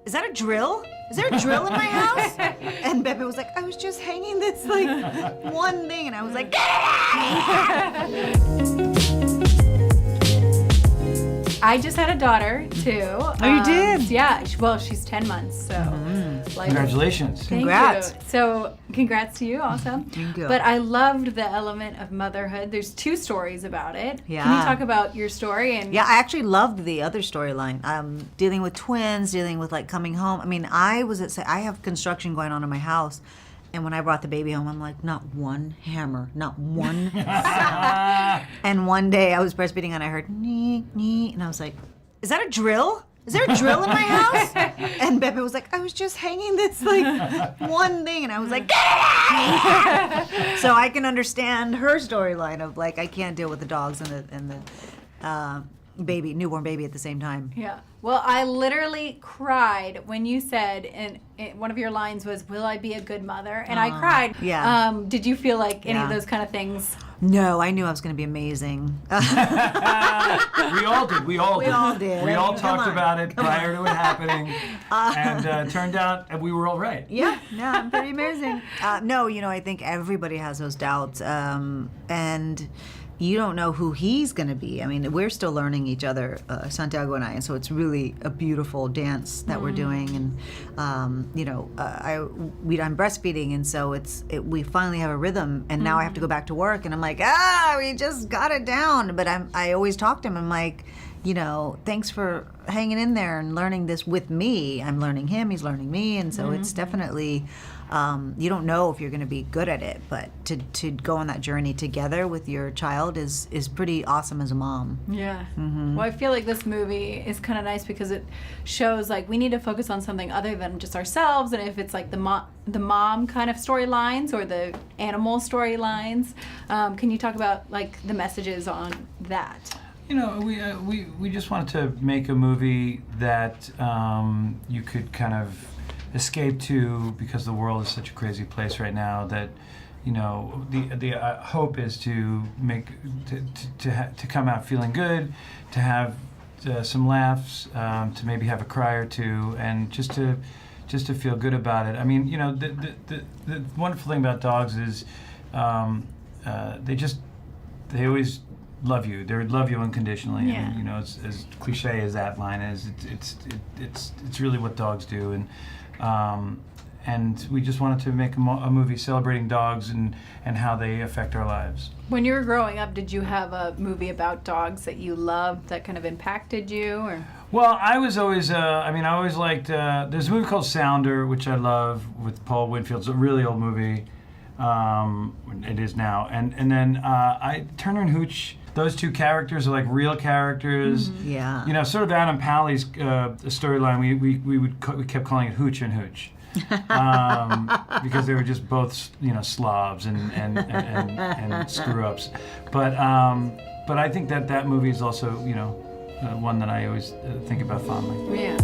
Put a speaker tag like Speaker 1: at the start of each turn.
Speaker 1: is that a drill? Is there a drill in my house? And Bebe was like, I was just hanging this like one thing, and I was like,
Speaker 2: I just had a daughter too.
Speaker 1: Oh, you did?
Speaker 2: Yeah. Well, she's 10 months, so.
Speaker 3: Congratulations.
Speaker 2: Thank
Speaker 1: Congrats.
Speaker 2: you. So, congrats to you also.
Speaker 1: Thank you.
Speaker 2: But I loved the element of motherhood. There's 2 stories about it.
Speaker 1: Yeah.
Speaker 2: Can you talk about your story? And
Speaker 1: Yeah, I actually loved the other storyline. Dealing with twins, dealing with like coming home. I mean, I have construction going on in my house. And when I brought the baby home, I'm like, not one hammer, not one. And one day I was breastfeeding and I heard, nee, nee. And I was like, is that a drill? Is there a drill in my house? And Bebe was like, I was just hanging this like one thing. And I was like, so I can understand her storyline of like, I can't deal with the dogs and the newborn baby at the same time.
Speaker 2: Yeah. Well, I literally cried when you said, and one of your lines was, will I be a good mother? And I cried.
Speaker 1: Yeah.
Speaker 2: Did you feel like any of
Speaker 1: Yeah.
Speaker 2: those kind of things?
Speaker 1: No, I knew I was going to be amazing.
Speaker 3: We all did. We all
Speaker 1: did.
Speaker 3: We all
Speaker 1: Come
Speaker 3: talked
Speaker 1: on.
Speaker 3: about it prior to it happening, and turned out we were all right.
Speaker 1: Yeah, I'm pretty amazing. No, I think everybody has those doubts, and you don't know who he's going to be. I mean, we're still learning each other, Santiago and I, and so it's really a beautiful dance that we're doing. And I'm breastfeeding, and so we finally have a rhythm. And now I have to go back to work, and I'm like, we just got it down. But I always talk to him. I'm like, thanks for hanging in there and learning this with me. I'm learning him, he's learning me, and so it's definitely. You don't know if you're going to be good at it, but to go on that journey together with your child is pretty awesome as a mom.
Speaker 2: Yeah. Well, I feel like this movie is kind of nice because it shows like we need to focus on something other than just ourselves, and if it's like the mom kind of storylines or the animal storylines, can you talk about like the messages on that?
Speaker 3: We just wanted to make a movie that you could kind of escape to, because the world is such a crazy place right now. That the hope is to make to come out feeling good, to have some laughs, to maybe have a cry or two, and just to feel good about it. I mean, the wonderful thing about dogs is they always love you. They love you unconditionally.
Speaker 2: Yeah.
Speaker 3: And, it's as cliche as that line is, it's really what dogs do. And we just wanted to make a movie celebrating dogs and how they affect our lives.
Speaker 2: When you were growing up, did you have a movie about dogs that you loved that kind of impacted you? Or?
Speaker 3: Well, I was always, I always liked, there's a movie called Sounder, which I love, with Paul Winfield. It's a really old movie. It is now. And then Turner and Hooch, those 2 characters are like real characters.
Speaker 1: Mm-hmm. Yeah.
Speaker 3: Sort of Adam Pally's storyline. We kept calling it Hooch and Hooch. Because they were just both, slobs and screw ups. But I think that movie is also, one that I always think about fondly.
Speaker 2: Yeah.